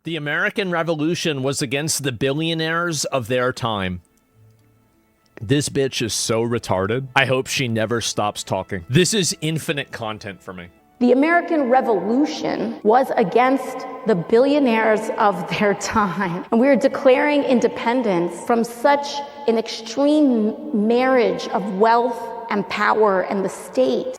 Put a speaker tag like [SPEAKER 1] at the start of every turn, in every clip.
[SPEAKER 1] The American Revolution was against the billionaires of their time. This bitch is so retarded. I hope she never stops talking. This is infinite content for me.
[SPEAKER 2] The American Revolution was against the billionaires of their time. And we are declaring independence from such an extreme marriage of wealth and power and the state.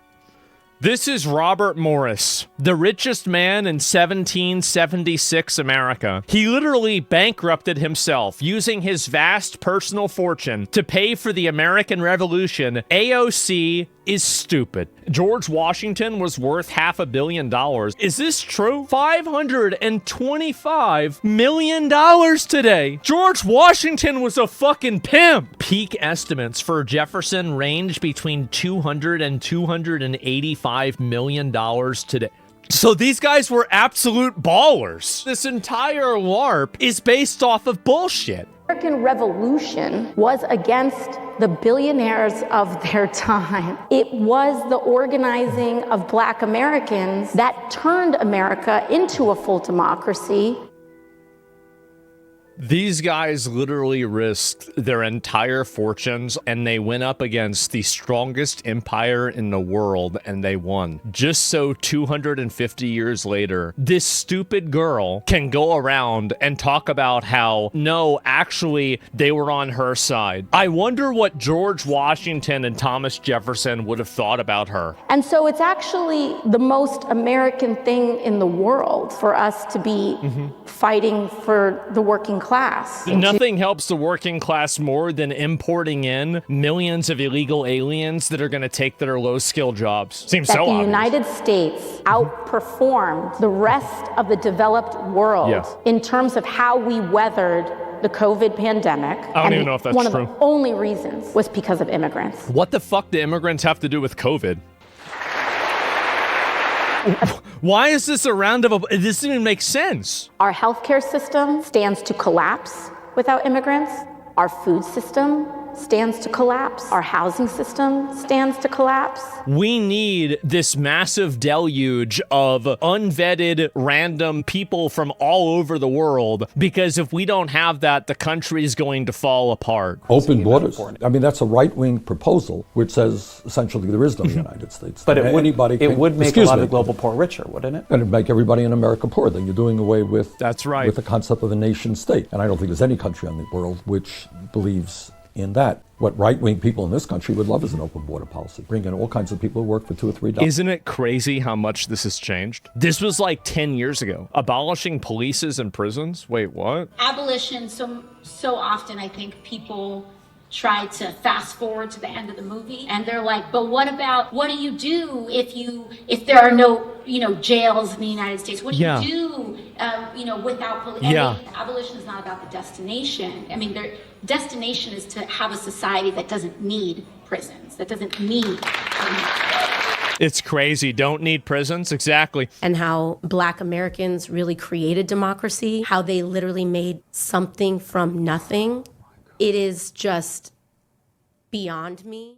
[SPEAKER 1] This is Robert Morris, the richest man in 1776 America. He literally bankrupted himself using his vast personal fortune to pay for the American Revolution. AOC is stupid. George Washington was worth $500 million. Is this true? $525 million today. George Washington was a fucking pimp. Peak estimates for Jefferson range between $200 and $285 million today. So these guys were absolute ballers. This entire LARP is based off of bullshit.
[SPEAKER 2] The American Revolution was against the billionaires of their time. It was the organizing of Black Americans that turned America into a full democracy.
[SPEAKER 1] These guys literally risked their entire fortunes and they went up against the strongest empire in the world and they won. Just so 250 years later, this stupid girl can go around and talk about how, no, actually, they were on her side. I wonder what George Washington and Thomas Jefferson would have thought about her.
[SPEAKER 2] And so it's actually the most American thing in the world for us to be fighting for the working class.
[SPEAKER 1] Nothing helps the working class more than importing in millions of illegal aliens that are going to take their low-skill jobs. Seems so obvious.
[SPEAKER 2] The United States outperformed the rest of the developed world in terms of how we weathered the COVID pandemic.
[SPEAKER 1] I don't even know if that's true.
[SPEAKER 2] One of the only reasons was because of immigrants.
[SPEAKER 1] What the fuck do immigrants have to do with COVID? Why is this a round of It doesn't even make sense.
[SPEAKER 2] Our healthcare system stands to collapse without immigrants. Our food system stands to collapse. Our housing system stands to collapse.
[SPEAKER 1] We need this massive deluge of unvetted random people from all over the world, because if we don't have that, the country is going to fall apart.
[SPEAKER 3] Open borders. I mean, that's a right-wing proposal, which says essentially there is no United States.
[SPEAKER 4] But it would make a lot of the global poor richer, wouldn't it?
[SPEAKER 3] And it'd make everybody in America poor. Then you're doing away with,
[SPEAKER 1] that's right,
[SPEAKER 3] with the concept of a nation state. And I don't think there's any country in the world which believes in that. What right-wing people in this country would love is an open border policy. Bring in all kinds of people who work for $2 or $3.
[SPEAKER 1] Isn't it crazy how much this has changed? This was like 10 years ago. Abolishing polices and prisons? Wait, what?
[SPEAKER 5] Abolition, so often I think people try to fast forward to the end of the movie and they're like, but what do you do if there are no, jails in the United States? What do you do, without police? Abolition is not about the destination. I mean, the destination is to have a society that doesn't need prisons, that doesn't need.
[SPEAKER 1] It's crazy. Don't need prisons. Exactly.
[SPEAKER 6] And how Black Americans really created democracy, how they literally made something from nothing. It is just beyond me.